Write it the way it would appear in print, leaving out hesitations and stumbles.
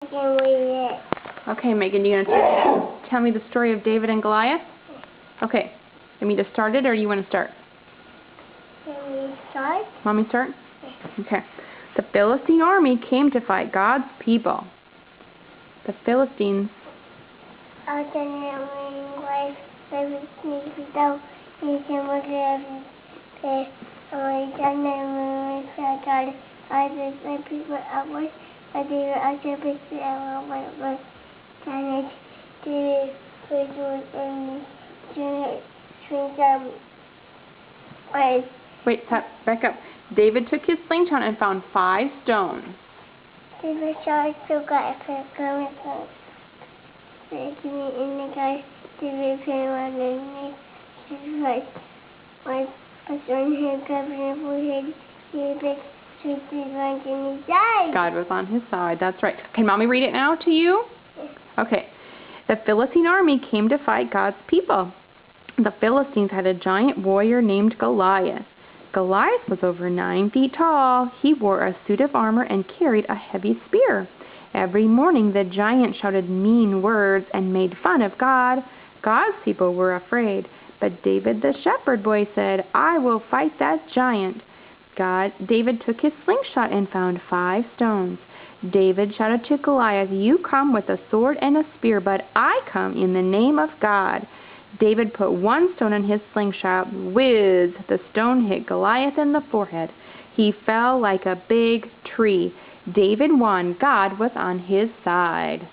can read it. Okay, Megan, you gonna tell me the story of David and Goliath? Okay. You want me to start it, or you want to start? Can we start? Want me to start? Okay. The Philistine army came to fight God's people. The Philistines. Wait, stop, back up. David took his slingshot and found 5 stones. David shot to God for coming from in the guy. David came on and his voice. My on him covering forehead. David took his lunch and he died. God was on his side. That's right. Can Mommy read it now to you? Yes. Okay. The Philistine army came to fight God's people. The Philistines had a giant warrior named Goliath. Goliath was over 9 feet tall. He wore a suit of armor and carried a heavy spear. Every morning the giant shouted mean words and made fun of God. God's people were afraid, but David the shepherd boy said, "I will fight that giant." David took his slingshot and found 5 stones. David shouted to Goliath, "You come with a sword and a spear, but I come in the name of God." David put 1 stone in his slingshot. Whiz! The stone hit Goliath in the forehead. He fell like a big tree. David won. God was on his side.